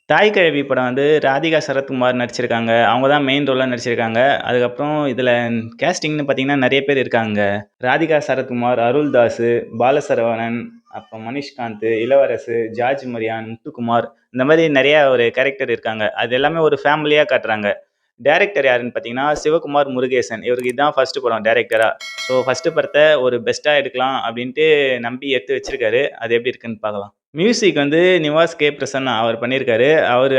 தாய் கிழவி படம் வந்து ராதிகா சரத்குமார் நடிச்சிருக்காங்க. அவங்க தான் மெயின் ரோல்ல நடிச்சிருக்காங்க. அதுக்கப்புறம் இதுல கேஸ்டிங்ன்னு பார்த்தீங்கன்னா நெறைய பேர் இருக்காங்க. ராதிகா சரத்குமார், அருள்தாஸு, பாலசரவணன், அப்புறம் மனிஷ்காந்த், இளவரசு, ஜார்ஜ் மரியான், முத்துக்குமார் இந்த மாரி நெறைய ஒரு கேரக்டர் இருக்காங்க. அது எல்லாமே ஒரு ஃபேமிலியா காட்டுறாங்க. டைரக்டர் யாருன்னு பார்த்தீங்கன்னா, சிவகுமார் முருகேசன். இவருக்கு இதான் ஃபர்ஸ்ட் படம் டைரக்டரா. ஸோ ஃபர்ஸ்ட் படத்த ஒரு பெஸ்ட்டா எடுக்கலாம் அப்டின்ட்டு நம்பி எடுத்து வச்சிருக்காரு. அது எப்டி இருக்குன்னு பார்க்கலாம். மியூசிக் வந்து நிவாஸ் கே. பிரசன்னா அவர் பண்ணியிருக்காரு.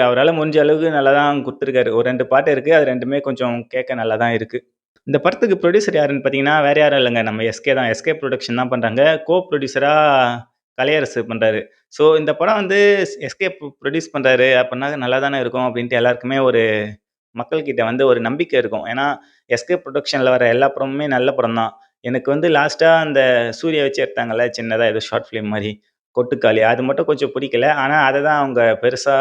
அவரால முடிஞ்ச அளவுக்கு நல்லா தான் குடுத்துருக்காரு. ஒரு 2 பாட்டு இருக்கு. அது 2மே கொஞ்சம் கேட்க நல்லா தான் இருக்கு. இந்த படத்துக்கு ப்ரொடியூசர் யாருன்னு பார்த்தீங்கன்னா, வேற யாரும் இல்லங்க. நம்ம எஸ்கே தான். எஸ்கே புரொடக்ஷன் தான் பண்றாங்க. கோ ப்ரொடியூசரா கலையரசு பண்றாரு. ஸோ இந்த படம் வந்து எஸ்கே ப்ரொடியூஸ் பண்றாரு அப்டின்னா நல்லா தானே இருக்கும் அப்டின்ட்டு எல்லாருக்குமே ஒரு மக்கள் கிட்ட வந்து ஒரு நம்பிக்கை இருக்கும். ஏன்னா, எஸ்கே புரொடக்ஷன்ல வர எல்லா படமுமே நல்ல படம் தான். எனக்கு வந்து லாஸ்ட்டா அந்த சூர்யா வச்சு எடுத்தாங்கல்ல, சின்னதா ஏதோ ஷார்ட் ஃபிலிம் மாரி, கொட்டுக்காளி. அது மட்டும் கொஞ்சம் பிடிக்கல. ஆனா, அத தான் அவங்க பெருசா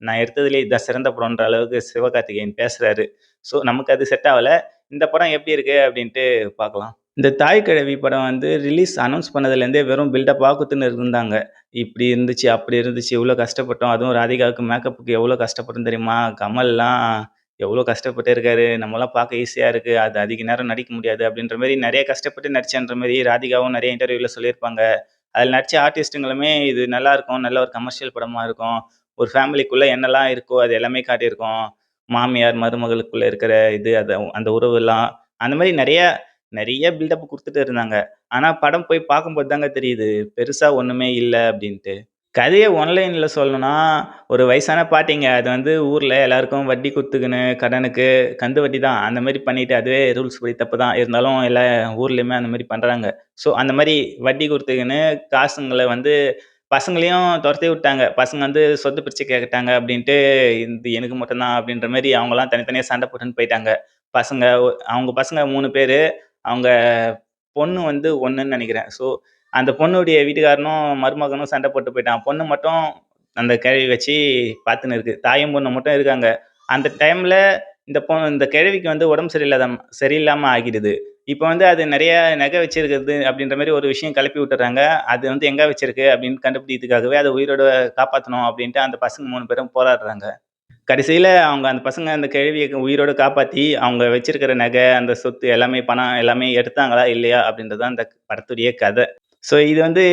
நான் எடுத்ததிலேயே இதான் சிறந்த படம்ன்ற அளவுக்கு சிவகார்த்திகேயன் பேசுறாரு. ஸோ, நமக்கு அது செட் ஆவல. இந்த படம் எப்படி இருக்கு அப்படின்ட்டு பார்க்கலாம். இந்த தாய் கிழவி படம் வந்து ரிலீஸ் அனௌன்ஸ் பண்ணதுலேருந்தே வெறும் பில்டப்பா குடுத்துன்னு இருந்தாங்க. இப்படி இருந்துச்சு, அப்படி இருந்துச்சு, இவ்ளோ கஷ்டப்பட்டோம். அதுவும் ராதிகாவுக்கு மேக்கப்புக்கு எவ்ளோ கஷ்டப்பட்டோம் தெரியுமா? கமல்லாம் எவ்ளோ கஷ்டப்பட்டு இருக்காரு. நம்மலாம் பார்க்க ஈஸியா இருக்கு. அது அதிக நேரம் நடிக்க முடியாது அப்படின்ற மாரி நெறைய கஷ்டப்பட்டு நடிச்சேன்ற மாரி ராதிகாவும் நெறைய இன்டர்வியூல சொல்லியிருப்பாங்க. அதில நடிச்ச ஆர்டிஸ்ட்டுங்களுமே இது நல்லாருக்கும். நல்ல ஒரு கமர்ஷியல் படமா இருக்கும். ஒரு ஃபேமிலிக்குள்ள என்னலாம் இருக்கோ அது எல்லாமே காட்டியிருக்கோம். மாமியார், மருமகளுக்குள்ள இருக்கிற இது அது அந்த உறவுலாம். அந்த மாரி நெறைய நெறைய பில்டப் குடுத்துட்டு இருந்தாங்க. ஆனா படம் போய் பார்க்கும்போது தாங்க தெரியுது. பெருசா ஒண்ணுமே இல்ல அப்டின்ட்டு. கதைய ஒன்லைன்ல சொல்லணும்னா, ஒரு வயசான பாட்டிங்க. அது வந்து ஊர்ல எல்லாருக்கும் வட்டி குடுத்துக்கின்னு, கடனுக்கு கந்து வட்டி தான். அந்த மாரி பண்ணிட்டு அதுவே ரூல்ஸ் படி தப்பு தான். இருந்தாலும் எல்லா ஊர்லயுமே அந்த மாரி பண்றாங்க. ஸோ அந்த மாரி வட்டி குடுத்துக்கின்னு காசுங்கள வந்து பசங்களையும் தொரத்தி விட்டாங்க. பசங்க வந்து சொத்து பிரிச்சு கேட்டுட்டாங்க அப்டின்ட்டு, இது எனக்கு மட்டும் தான் அப்டின்ற மாரி அவங்கலாம் தனித்தனியா சண்ட போட்டுன்னு போயிட்டாங்க. பசங்க அவங்க பசங்க 3 பேரு. அவங்க பொண்ணு வந்து 1ன்னு நெனைக்கிறேன். ஸோ அந்த பொண்ணுடைய வீட்டுக்காரனும், மருமகனும் சண்டை போட்டு போயிட்டான். பொண்ணு மட்டும் அந்த கிழவி வச்சு பார்த்துன்னு இருக்கு. தாயும், பொண்ணும் மட்டும் இருக்காங்க. அந்த டைம்ல இந்த கிழவிக்கு வந்து உடம்பு சரியில்லாம ஆகிடுது. இப்ப வந்து அது நெறைய நகை வச்சிருக்குது அப்படின்ற மாரி ஒரு விஷயம் கிளப்பி விட்டுர்றாங்க. அது வந்து எங்க வச்சிருக்கு அப்படின்னு கண்டுபிடிக்கிறதுக்காகவே அத உயிரோட காப்பாத்தணும் அப்படின்ட்டு அந்த பசங்க 3 பேரும் போராடுறாங்க. கடைசியில அவங்க அந்த பசங்க அந்த கிழவிய உயிரோட காப்பாத்தி, அவங்க வச்சிருக்கிற நகை, அந்த சொத்து எல்லாமே பணம் எல்லாமே எடுத்தாங்களா? இல்லையா? அப்படின்றது தான் அந்த படத்துடைய கதை. ஸோ இது வந்து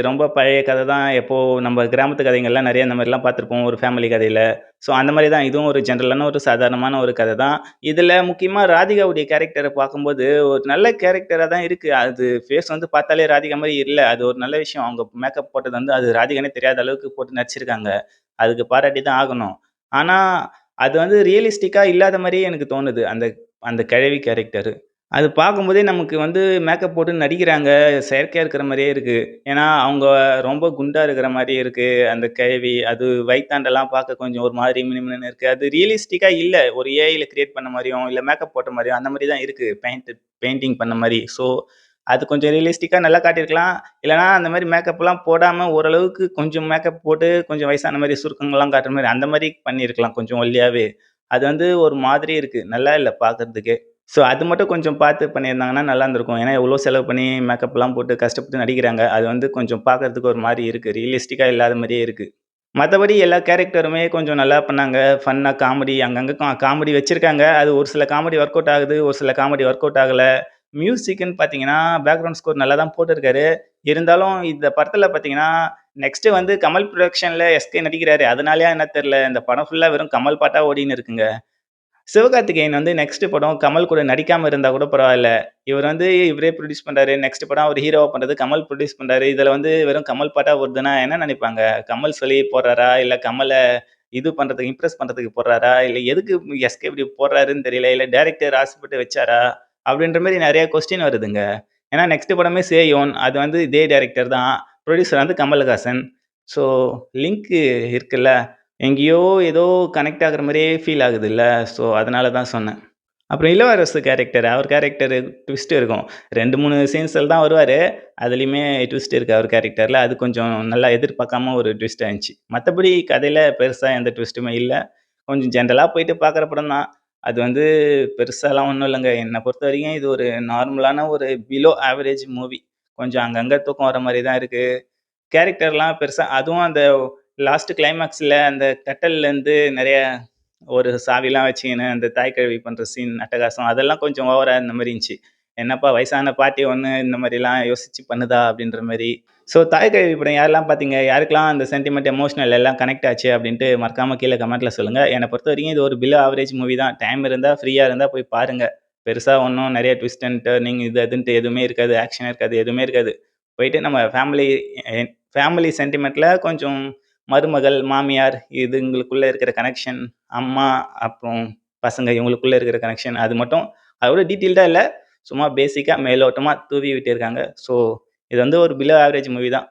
ரொம்ப பழைய கதை தான். எப்போ நம்ம கிராமத்து கதைகள்லாம் நெறைய இந்த மாரிலாம் பார்த்துருப்போம், ஒரு ஃபேமிலி கதையில. ஸோ அந்த மாரி தான் இதுவும் ஒரு ஜென்ரலான ஒரு சாதாரணமான ஒரு கதை தான். இதுல முக்கியமா ராதிகாவுடைய கேரக்டர பார்க்கும்போது, ஒரு நல்ல கேரக்டரா தான் இருக்கு. அது ஃபேஸ் வந்து பார்த்தாலே ராதிகா மாரி இல்ல. அது ஒரு நல்ல விஷயம். அவங்க மேக்கப் போட்டது வந்து அது ராதிகான்னே தெரியாத அளவுக்கு போட்டு நடிச்சிருக்காங்க. அதுக்கு பாராட்டி தான் ஆகணும். ஆனா, அது வந்து ரியலிஸ்டிக்கா இல்லாத மாரியே எனக்கு தோணுது. அந்த அந்த கிழவி கேரக்டரு. அது பார்க்கும்போதே நமக்கு வந்து மேக்கப் போட்டு நடிக்கிறாங்க. செயற்கையா இருக்கிற மாரியே இருக்கு. ஏன்னா, அவங்க ரொம்ப குண்டா இருக்கிற மாரி இருக்கு. அந்த கிழவி. அது வயித்தாண்டலாம் பார்க்க கொஞ்சம் ஒரு மாதிரி மினுமினுன்னு இருக்கு. அது ரியலிஸ்டிக்கா இல்ல. ஒரு ஏஐல கிரியேட் பண்ண மாரியும், இல்ல மேக்கப் போட்ட மாரியும் அந்த மாரி தான் இருக்கு. பெயிண்டிங் பண்ண மாரி. ஸோ, அது கொஞ்சம் ரியலிஸ்டிக்கா நல்லா காட்டியிருக்கலாம். இல்லன்னா, அந்த மாரி மேக்கப்லாம் போடாம ஓரளவுக்கு கொஞ்சம் மேக்கப் போட்டு, கொஞ்சம் வயசான மாரி சுருக்கங்கள்லாம் காட்டுற மாரி, அந்த மாரி பண்ணியிருக்கலாம். கொஞ்சம் ஒல்லியாவே. அது வந்து ஒரு மாதிரி இருக்கு. நல்லா இல்ல பார்க்கறதுக்கே. ஸோ, அது மட்டும் கொஞ்சம் பார்த்து பண்ணியிருந்தாங்கன்னா நல்லா இருந்திருக்கும். ஏன்னா, எவ்வளோ செலவு பண்ணி மேக்கப்லாம் போட்டு கஷ்டப்பட்டு நடிக்கிறாங்க. அது வந்து கொஞ்சம் பார்க்கறதுக்கு ஒரு மாரி இருக்கு. ரியலிஸ்டிக்கா இல்லாத மாரியே இருக்கு. மத்தபடி எல்லா கேரக்டருமே கொஞ்சம் நல்லா பண்ணாங்க. ஃபன்னா காமெடி அங்கங்க காமெடி வச்சிருக்காங்க. அது ஒரு சில காமெடி ஒர்க் அவுட் ஆகுது. ஒரு சில காமெடி ஒர்க் அவுட் ஆகல. மியூசிக்ன்னு பார்த்தீங்கன்னா, பேக்கிரவுண்ட் ஸ்கோர் நல்லா தான் போட்டிருக்காரு. இருந்தாலும் இந்த படத்துல பார்த்தீங்கன்னா, நெக்ஸ்ட் வந்து கமல் புரொடக்ஷன்ல எஸ்கே நடிக்கிறாரு. அதனாலயா என்ன தெரியல. இந்த படம் ஃபுல்லா வெறும் கமல் பாட்டா ஓடின்னு இருக்குங்க. சிவகார்த்திகேயன் வந்து நெக்ஸ்ட் படம் கமல் கூட நடிக்காம இருந்தா கூட பரவால்ல. இவர் வந்து இவரே புரொடியூஸ் பண்றாரு. நெக்ஸ்ட் படம் அவர் ஹீரோவா பண்றது கமல் புரொடியூஸ் பண்றாரு. இதுல வந்து வெறும் கமல் பாட்டா வருதுன்னா என்ன நெனைப்பாங்க? கமல் சொல்லி போடுறாரா? இல்ல கமல இது பண்றதுக்கு இம்ப்ரெஸ் பண்றதுக்கு போடுறாரா? இல்ல எதுக்கு எஸ்கே இப்படி போடுறாருன்னு தெரியல. இல்ல டைரக்டர் ஆசைப்பட்டு வச்சாரா? அப்படின்ற மாரி நெறைய கொஸ்டின் வருதுங்க. ஏன்னா நெக்ஸ்ட் படமே சேயோன். அது வந்து இதே டைரக்டர் தான். புரொடியூசர் வந்து கமலஹாசன். ஸோ லிங்க் இருக்குல்ல. எங்கேயோ ஏதோ கனெக்ட் ஆகுற மாரியே ஃபீல் ஆகுதுல்ல. ஸோ, அதனால தான் சொன்னேன். அப்புறம் இளவரசு கேரக்டர். அவர் கேரக்டர் ட்விஸ்ட் இருக்கும். 2, 3 சீன்ஸ்ல தான் வருவாரு. அதுலயுமே ட்விஸ்ட் இருக்கு அவர் கேரக்டர்ல. அது கொஞ்சம் நல்லா எதிர்பார்க்காம ஒரு ட்விஸ்ட்டா இருந்துச்சு. மத்தபடி கதையில பெருசா எந்த ட்விஸ்ட்டுமே இல்ல. கொஞ்சம் ஜென்ரலா போயிட்டு பார்க்குற படம் தான். அது வந்து பெருசாலாம் ஒண்ணும் இல்லங்க. என்ன பொறுத்தவரைக்கும் இது ஒரு நார்மலான ஒரு பிலோ ஆவரேஜ் மூவி. கொஞ்சம் அங்கங்க தூக்கம் வர மாரி தான் இருக்கு. கேரக்டர்லாம் பெருசா அதுவும் அந்த லாஸ்ட் கிளைமாக்ஸ்ல அந்த கட்டல்லேருந்து நெறைய ஒரு சாவிலாம் வச்சுக்கின்னு அந்த தாய் கழுவி பண்ற சீன் அட்டகாசம். அதெல்லாம் கொஞ்சம் ஓவரா இந்த மாரி இருந்துச்சு. என்னப்பா வயசான பாட்டி ஒண்ணு இந்த மாரிலாம் யோசிச்சு பண்ணுதா? அப்படின்ற மாரி. ஸோ தாய் கழுவி படம் யாரெல்லாம் பார்த்தீங்க? யாருக்கெல்லாம் அந்த சென்டிமெண்ட், எமோஷனல் எல்லாம் கனெக்ட் ஆச்சு அப்படின்ட்டு மறக்காம கீழ கமெண்ட்ல சொல்லுங்க. என்ன பொறுத்தவரைக்கும் இது ஒரு பிலோ ஆவரேஜ் மூவி தான். டைம் இருந்தா, ஃப்ரீயா இருந்தா போய் பாருங்க. பெருசா ஒண்ணும் நெறைய ட்விஸ்ட் அண்ட் டர்னிங் இது அதுன்ட்டு எதுவுமே இருக்காது. ஆக்ஷன் இருக்காது. எதுவுமே இருக்காது. போயிட்டு நம்ம ஃபேமிலி சென்டிமெண்ட்ல கொஞ்சம் மருமகள், மாமியார் இதுங்களுக்குள்ள இருக்கிற கனெக்ஷன், அம்மா, அப்புறம் பசங்க இவங்களுக்குள்ள இருக்கிற கனெக்ஷன் அது மட்டும் அதோட டீட்டெயில்டா இல்ல. சும்மா பேசிக்கா மேலோட்டமா தூவி விட்டிருக்காங்க. ஸோ இது வந்து ஒரு பிலோ ஆவரேஜ் மூவி தான்.